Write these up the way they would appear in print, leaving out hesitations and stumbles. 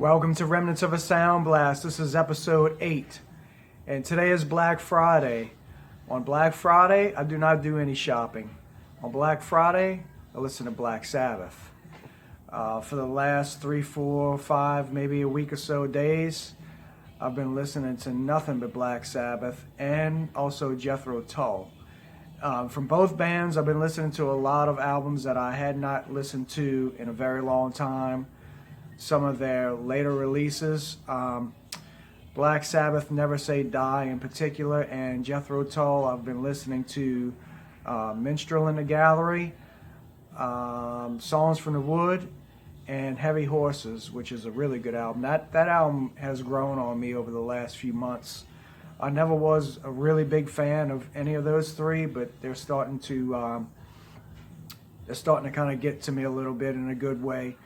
Welcome to Remnants of a Sound Blast. This is episode 8, and today is Black Friday. On Black Friday, I do not do any shopping. On Black Friday, I listen to Black Sabbath. For the last 3, 4, 5, maybe a week or so days, I've been listening to nothing but Black Sabbath and also Jethro Tull. From both bands, I've been listening to a lot of albums that I had not listened to in a very long time. Some of their later releases, Black Sabbath, Never Say Die in particular, and Jethro Tull, I've been listening to Minstrel in the Gallery, Songs from the Wood, and Heavy Horses, which is a really good album. That album has grown on me over the last few months. I never was a really big fan of any of those three, but they're starting to kind of get to me a little bit in a good way.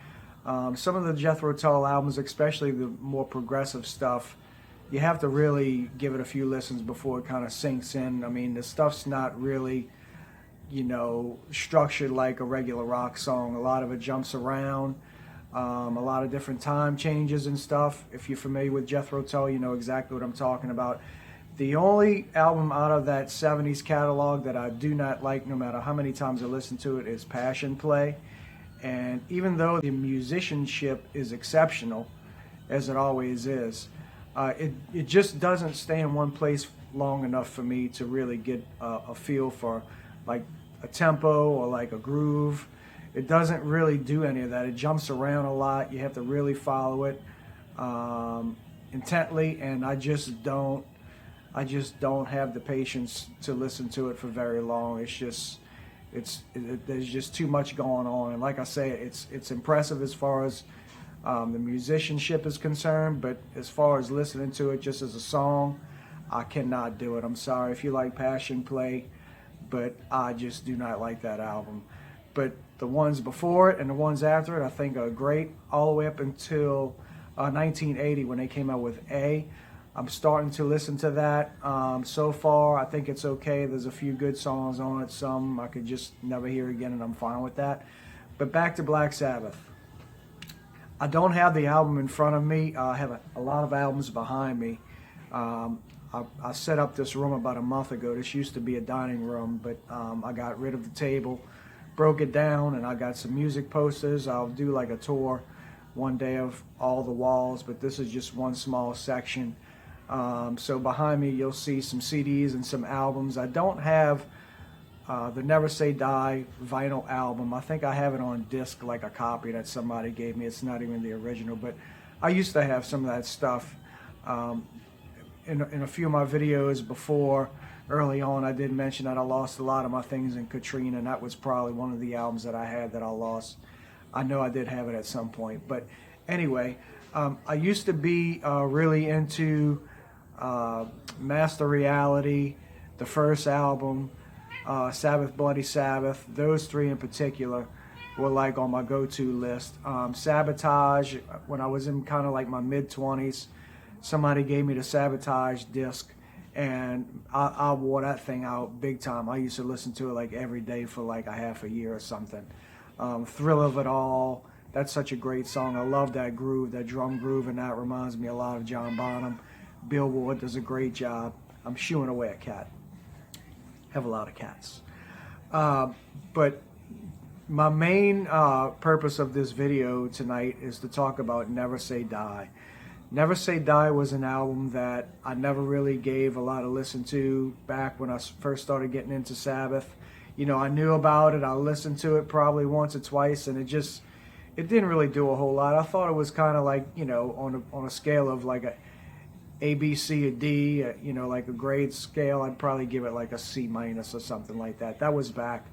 Some of the Jethro Tull albums, especially the more progressive stuff, you have to really give it a few listens before it kind of sinks in. I mean, the stuff's not really, structured like a regular rock song. A lot of it jumps around, a lot of different time changes and stuff. If you're familiar with Jethro Tull, you know exactly what I'm talking about. The only album out of that 70's catalog that I do not like, no matter how many times I listen to it, is Passion Play. And even though the musicianship is exceptional, as it always is, it just doesn't stay in one place long enough for me to really get a feel for like a tempo or like a groove. It doesn't really do any of that. It jumps around a lot. You have to really follow it intently, and I just don't have the patience to listen to it for very long. There's just too much going on, and like I say, it's impressive as far as the musicianship is concerned, but as far as listening to it just as a song, I cannot do it. I'm sorry if you like Passion Play, but I just do not like that album. But the ones before it and the ones after it I think are great, all the way up until 1980 when they came out with A. I'm starting to listen to that. So far, I think it's okay. There's a few good songs on it. Some I could just never hear again, and I'm fine with that. But back to Black Sabbath. I don't have the album in front of me. I have a lot of albums behind me. I set up this room about a month ago. This used to be a dining room, but I got rid of the table, broke it down, and I got some music posters. I'll do like a tour one day of all the walls, but this is just one small section. So behind me you'll see some CDs and some albums. I don't have the Never Say Die vinyl album. I think I have it on disc, like a copy that somebody gave me. It's not even the original, but I used to have some of that stuff. In a few of my videos before, early on, I did mention that I lost a lot of my things in Katrina, and that was probably one of the albums that I had that I lost. I know I did have it at some point, but anyway, I used to be really into Master Reality, the first album, Sabbath, Bloody Sabbath. Those three in particular were like on my go-to list. Sabotage, when I was in kind of like my mid-20s, somebody gave me the Sabotage disc, and I wore that thing out big time. I used to listen to it like every day for like a half a year or something. Thrill of It All, that's such a great song. I love that groove, that drum groove, and that reminds me a lot of John Bonham. Bill Ward does a great job. I'm shooing away a cat. Have a lot of cats. But my main purpose of this video tonight is to talk about Never Say Die. Never Say Die was an album that I never really gave a lot of listen to back when I first started getting into Sabbath. I knew about it. I listened to it probably once or twice, and it didn't really do a whole lot. I thought it was kind of like, on a scale of like a B, C, or D, like a grade scale, I'd probably give it like a C minus or something like that. That was back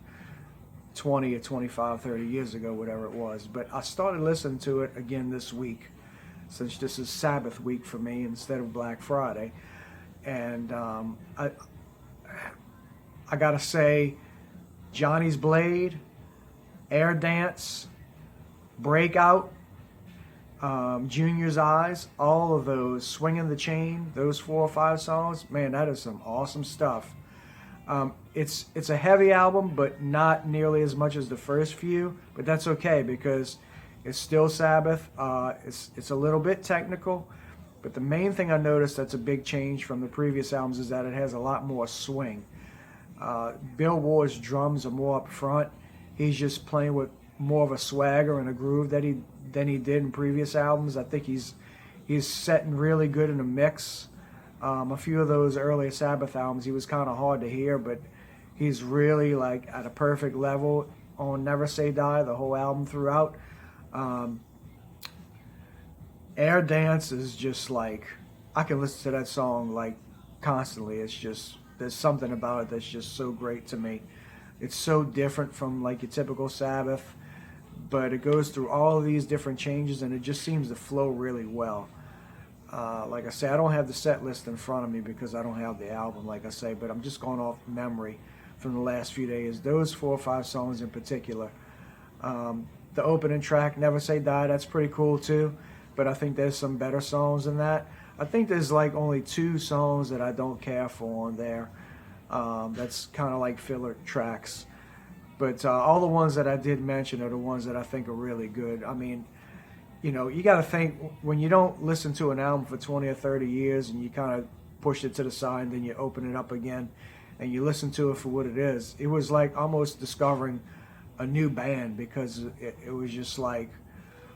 20 or 25, 30 years ago, whatever it was. But I started listening to it again this week, since this is Sabbath week for me instead of Black Friday. And I gotta say, Johnny's Blade, Air Dance, Breakout, Junior's Eyes, all of those, Swinging the Chain, those 4 or 5 songs, man, that is some awesome stuff. It's a heavy album, but not nearly as much as the first few, but that's okay, because It's still Sabbath. It's a little bit technical, but the main thing I noticed that's a big change from the previous albums is that it has a lot more swing. Bill Ward's drums are more up front. He's just playing with more of a swagger and a groove than he did in previous albums. I think he's setting really good in the mix. A few of those earlier Sabbath albums, he was kind of hard to hear, but he's really like at a perfect level on Never Say Die, the whole album throughout. Air Dance is just like, I can listen to that song like constantly. It's just, there's something about it that's just so great to me. It's so different from like your typical Sabbath, but it goes through all of these different changes and it just seems to flow really well. Like I say, I don't have the set list in front of me because I don't have the album, like I say, but I'm just going off memory from the last few days. Those 4 or 5 songs in particular. The opening track, Never Say Die, that's pretty cool too, but I think there's some better songs than that. I think there's like only 2 songs that I don't care for on there. That's kind of like filler tracks. But all the ones that I did mention are the ones that I think are really good. I mean, you know, you got to think, when you don't listen to an album for 20 or 30 years and you kind of push it to the side and then you open it up again and you listen to it for what it is, it was like almost discovering a new band, because it was just like,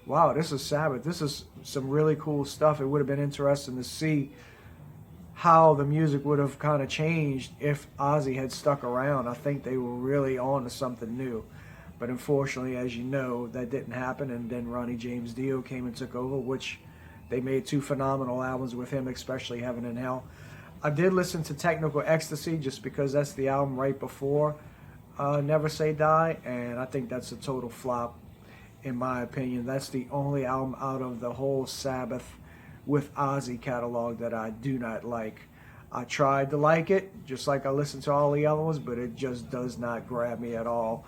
wow, this is Sabbath. This is some really cool stuff. It would have been interesting to see how the music would have kind of changed if Ozzy had stuck around. I think they were really on to something new. But unfortunately, as you know, that didn't happen, and then Ronnie James Dio came and took over, which they made 2 phenomenal albums with him, especially Heaven and Hell. I did listen to Technical Ecstasy just because that's the album right before Never Say Die, and I think that's a total flop in my opinion. That's the only album out of the whole Sabbath with Ozzy catalog that I do not like. I tried to like it, just like I listened to all the other ones, but it just does not grab me at all.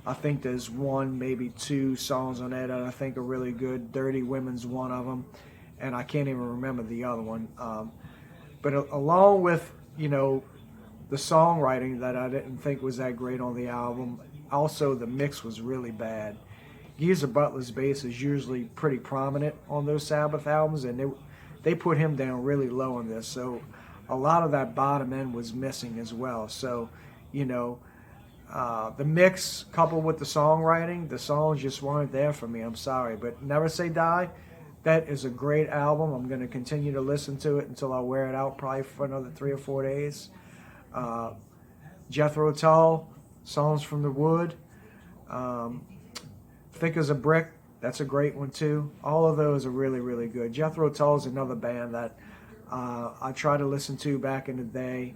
I think there's 1, maybe 2 songs on that I think are really good. Dirty Women's one of them, and I can't even remember the other one. But along with, you know, the songwriting that I didn't think was that great on the album, also the mix was really bad. Geezer Butler's bass is usually pretty prominent on those Sabbath albums, and they put him down really low on this, so a lot of that bottom end was missing as well. So, you know, the mix coupled with the songwriting, the songs just weren't there for me. I'm sorry, but Never Say Die, that is a great album. I'm going to continue to listen to it until I wear it out, probably for another 3 or 4 days. Jethro Tull, Songs from the Wood, Thick as a Brick, that's a great one too. All of those are really, really good. Jethro Tull is another band that I tried to listen to back in the day,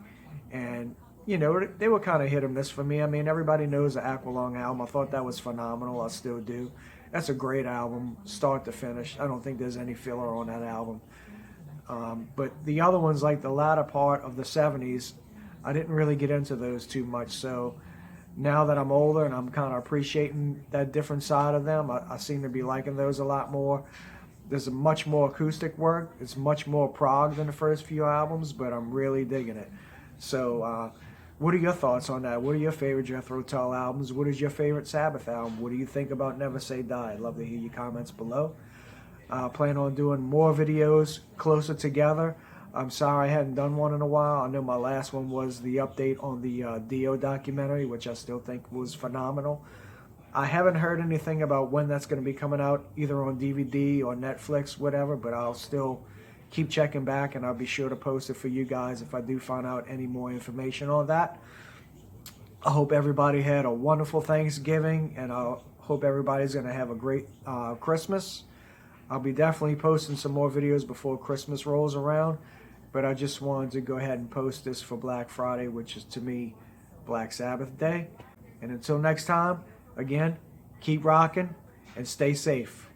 and you know, they were kind of hit or miss for me. I mean, everybody knows the Aqualung album. I thought that was phenomenal. I still do. That's a great album, start to finish. I don't think there's any filler on that album. But the other ones, like the latter part of the 70's, I didn't really get into those too much. So now that I'm older and I'm kind of appreciating that different side of them, I seem to be liking those a lot more. There's a much more acoustic work. It's much more prog than the first few albums, but I'm really digging it. So what are your thoughts on that? What are your favorite Jethro Tull albums? What is your favorite Sabbath album? What do you think about Never Say Die? I'd love to hear your comments below. Plan on doing more videos closer together. I'm sorry I hadn't done one in a while. I know my last one was the update on the Dio documentary, which I still think was phenomenal. I haven't heard anything about when that's going to be coming out, either on DVD or Netflix, whatever, but I'll still keep checking back, and I'll be sure to post it for you guys if I do find out any more information on that. I hope everybody had a wonderful Thanksgiving, and I hope everybody's going to have a great Christmas. I'll be definitely posting some more videos before Christmas rolls around, but I just wanted to go ahead and post this for Black Friday, which is to me Black Sabbath Day. And until next time, again, keep rocking and stay safe.